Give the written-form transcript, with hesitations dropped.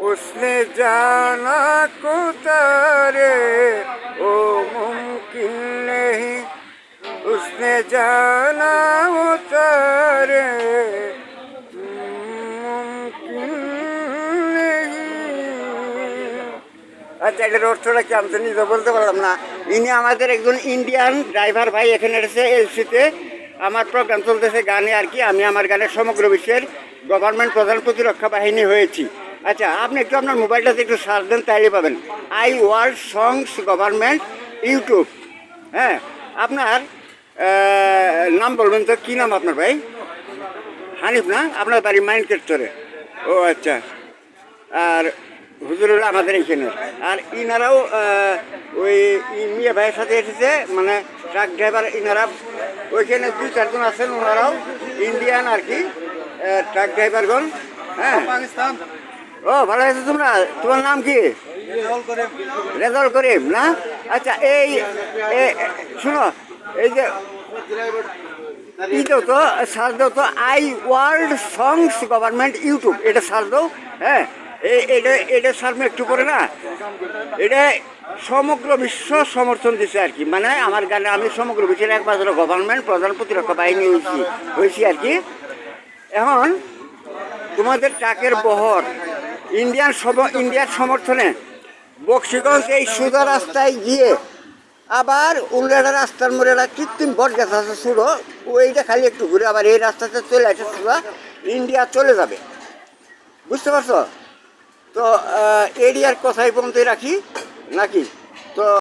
उसने जाना को तारे ओ मुमकिन नहीं उसने जाना वो तारे মুমকিন নেহি। আচ্ছা, এটার অর্থটা কি আমি তো নিজে বলতে পারলাম না। ইনি আমাদের একজন ইন্ডিয়ান ড্রাইভার ভাই, এখানে এসেছে এলসিতে। আমার প্রোগ্রাম চলতেছে গানে আর কি। আমি আমার গানের সমগ্র বিশ্বের গভর্নমেন্ট প্রধান প্রতিরক্ষা বাহিনী হয়েছি। আচ্ছা, আপনি একটু আপনার মোবাইলটাতে একটু সার্চ দেন, তাইলে পাবেন I world songs government YouTube. হ্যাঁ, আপনার নাম বলবেন তো, কী নাম আপনার ভাই? হানিফ না? আপনার বাড়ি মাইনকেটরে? ও আচ্ছা। আর হুজুরুল্লাহ আমাদের এইখানে। আর ইনারাও ওই মিয়া ভাইয়ের সাথে এসেছে, মানে ট্রাক ড্রাইভার। ইনারা ওইখানে 2-4 জন আছেন, ওনারাও ইন্ডিয়ান আর কি ট্রাক ড্রাইভারগণ। হ্যাঁ, পাকিস্তান। ও ভালো আছো তোমরা? তোমার নাম কি? রেজাউল করিম না? আচ্ছা, এই শুনো, এই যে ইটাও তো সার্চ দাও তো, I world songs government YouTube, এটা সার্চ দাও। হ্যাঁ, এটা সার্চ একটু করে না, এটা সমগ্র বিশ্ব সমর্থন দিচ্ছে আর কি। মানে আমার গানে আমি সমগ্র বিশ্বের একমাত্র গভর্নমেন্ট প্রধান প্রতিরক্ষা বাহিনী হয়েছি আর কি। এখন তোমাদের ট্রাকের বহর ইন্ডিয়ার সমর্থনে বক্সিগঞ্জ এই সোজা রাস্তায় গিয়ে আবার উল্লেটা রাস্তার মোড়ে একটা কৃত্রিম বট গাছ আছে ছোটো, ওইটা খালি একটু ঘুরে আবার এই রাস্তাতে চলে আসে, সোজা ইন্ডিয়া চলে যাবে। বুঝতে পারছো তো? এরিয়ার কথাই পর্যন্তই রাখি নাকি?